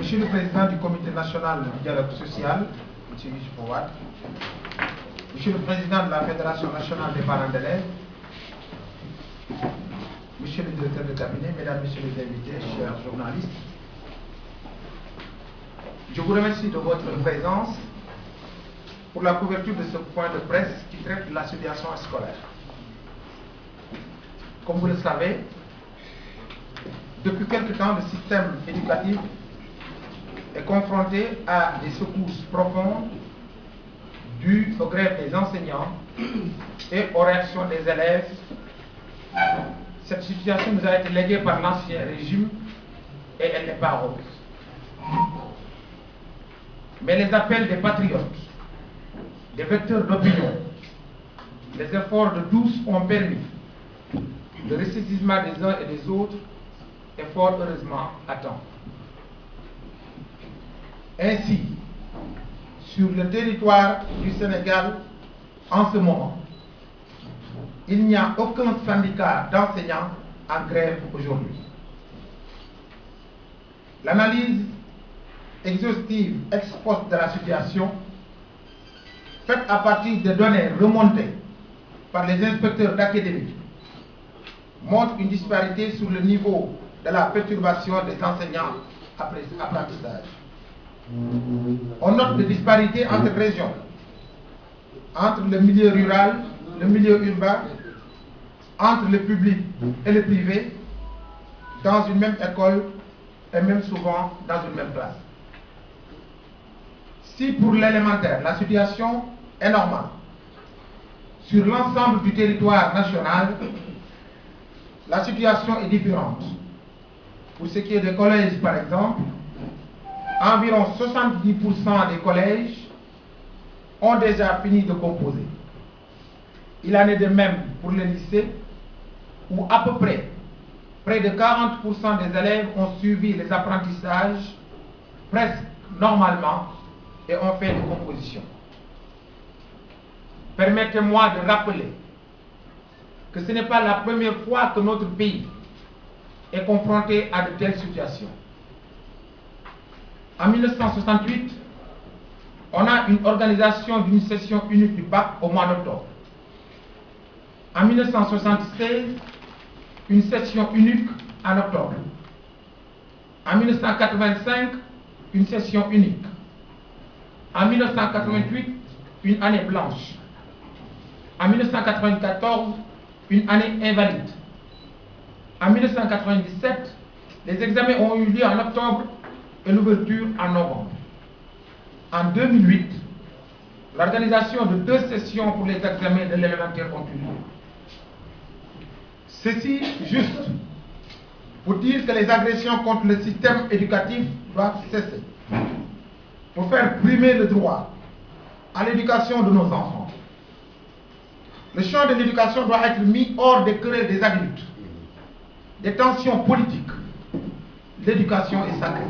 Monsieur le Président du Comité national du dialogue social, M. Yusuf Fawad, Monsieur le Président de la Fédération nationale des parents d'élèves, Monsieur le Directeur de cabinet, Mesdames, Messieurs les invités, chers journalistes, je vous remercie de votre présence pour la couverture de ce point de presse qui traite de la situation scolaire. Comme vous le savez, depuis quelque temps, le système éducatif est confronté à des secousses profondes dues aux grèves des enseignants et aux réactions des élèves. Cette situation nous a été léguée par l'ancien régime et elle n'est pas rose. Mais les appels des patriotes, des vecteurs d'opinion, les efforts de tous ont permis le ressaisissement des uns et des autres est fort heureusement à temps. Ainsi, sur le territoire du Sénégal, en ce moment, il n'y a aucun syndicat d'enseignants en grève aujourd'hui. L'analyse exhaustive ex post de la situation, faite à partir des données remontées par les inspecteurs d'académie, montre une disparité sur le niveau de la perturbation des enseignants après apprentissage. On note des disparités entre régions, entre le milieu rural, le milieu urbain, entre le public et le privé, dans une même école et même souvent dans une même classe. Si pour l'élémentaire, la situation est normale, sur l'ensemble du territoire national, la situation est différente. Pour ce qui est des collèges, par exemple, environ 70% des collèges ont déjà fini de composer. Il en est de même pour les lycées, où à peu près de 40% des élèves ont suivi les apprentissages presque normalement et ont fait des compositions. Permettez-moi de rappeler que ce n'est pas la première fois que notre pays est confronté à de telles situations. En 1968, on a une organisation d'une session unique du bac au mois d'octobre. En 1976, une session unique en octobre. En 1985, une session unique. En 1988, une année blanche. En 1994, une année invalide. En 1997, les examens ont eu lieu en octobre et l'ouverture en novembre. En 2008, l'organisation de 2 sessions pour les examens de l'élémentaire ont eu lieu. Ceci juste pour dire que les agressions contre le système éducatif doivent cesser, pour faire primer le droit à l'éducation de nos enfants. Le champ de l'éducation doit être mis hors des querelles des adultes, des tensions politiques. L'éducation est sacrée.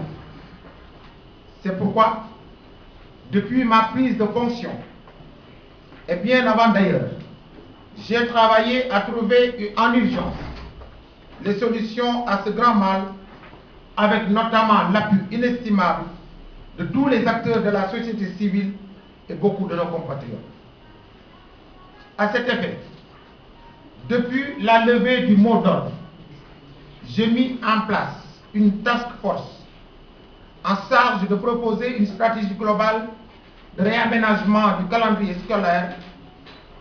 C'est pourquoi, depuis ma prise de fonction, et bien avant d'ailleurs, j'ai travaillé à trouver en urgence les solutions à ce grand mal, avec notamment l'appui inestimable de tous les acteurs de la société civile et beaucoup de nos compatriotes. À cet effet, depuis la levée du mot d'ordre, j'ai mis en place une task force en charge de proposer une stratégie globale de réaménagement du calendrier scolaire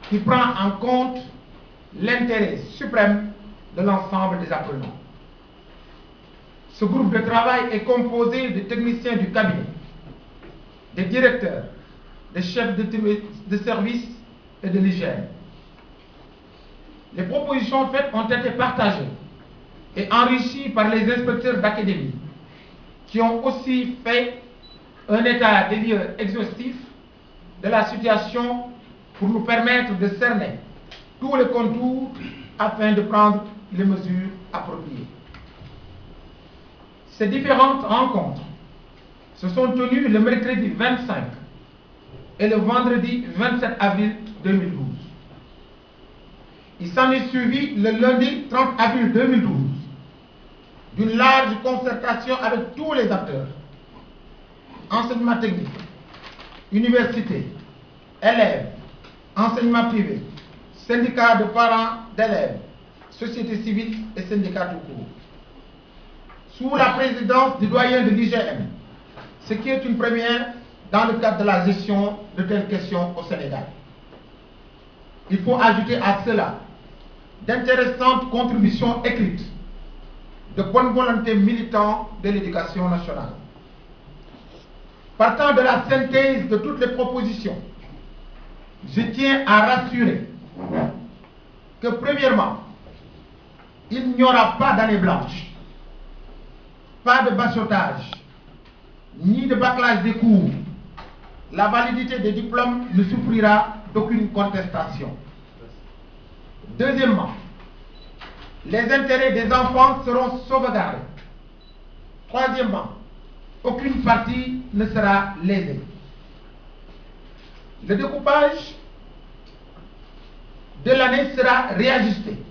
qui prend en compte l'intérêt suprême de l'ensemble des apprenants. Ce groupe de travail est composé de techniciens du cabinet, des directeurs, des chefs de service et de l'hygiène. Les propositions faites ont été partagées et enrichies par les inspecteurs d'académie qui ont aussi fait un état des lieux exhaustif de la situation pour nous permettre de cerner tous les contours afin de prendre les mesures appropriées. Ces différentes rencontres se sont tenues le mercredi 25 et le vendredi 27 avril 2012. Il s'en est suivi le lundi 30 avril 2012 d'une large concertation avec tous les acteurs, enseignement technique, université, élèves, enseignement privé, syndicats de parents d'élèves, société civile et syndicats tout court. Sous la présidence du doyen de l'IGM, ce qui est une première dans le cadre de la gestion de telles questions au Sénégal. Il faut ajouter à cela d'intéressantes contributions écrites de bonne volonté militants de l'éducation nationale. Partant de la synthèse de toutes les propositions, je tiens à rassurer que premièrement, il n'y aura pas d'année blanche, pas de bachotage, ni de bâclage des cours. La validité des diplômes ne souffrira d'aucune contestation. Deuxièmement, les intérêts des enfants seront sauvegardés. Troisièmement, aucune partie ne sera lésée. Le découpage de l'année sera réajusté.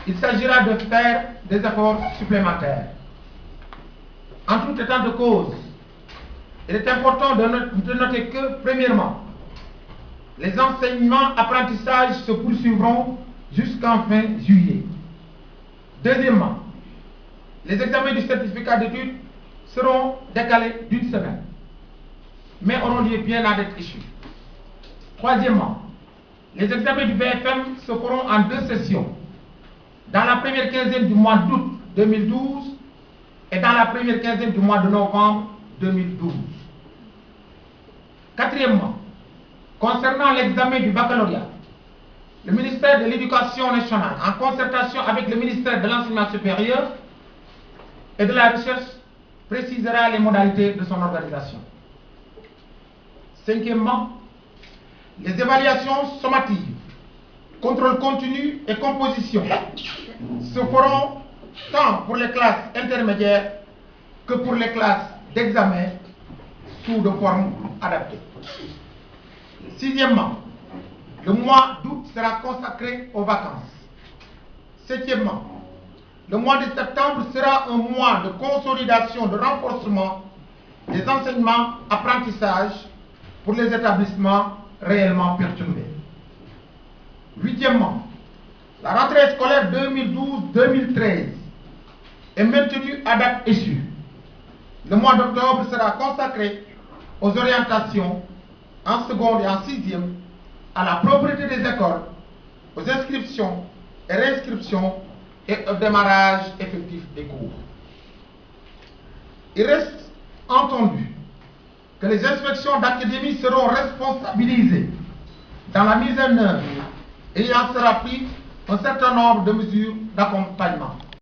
Il s'agira de faire des efforts supplémentaires. En tout état de cause, il est important de noter que, premièrement, les enseignements apprentissages se poursuivront jusqu'en fin juillet. Deuxièmement, les examens du certificat d'études seront décalés d'une semaine, mais auront lieu bien à d'être issus. Troisièmement, les examens du BFM se feront en 2 sessions, dans la première quinzaine du mois d'août 2012 et dans la première quinzaine du mois de novembre 2012. Quatrièmement, concernant l'examen du baccalauréat, le ministère de l'Éducation nationale, en concertation avec le ministère de l'Enseignement supérieur et de la Recherche, précisera les modalités de son organisation. Cinquièmement, les évaluations sommatives, contrôle continu et composition se feront tant pour les classes intermédiaires que pour les classes d'examen sous de forme adaptée. Sixièmement, le mois d'août sera consacré aux vacances. Septièmement, le mois de septembre sera un mois de consolidation, de renforcement des enseignements apprentissages pour les établissements réellement perturbés. Huitièmement, la rentrée scolaire 2012-2013 est maintenue à date issue. Le mois d'octobre sera consacré aux orientations en seconde et en sixième, à la propriété des écoles, aux inscriptions et réinscriptions et au démarrage effectif des cours. Il reste entendu que les inspections d'académie seront responsabilisées dans la mise en œuvre et il en sera pris un certain nombre de mesures d'accompagnement.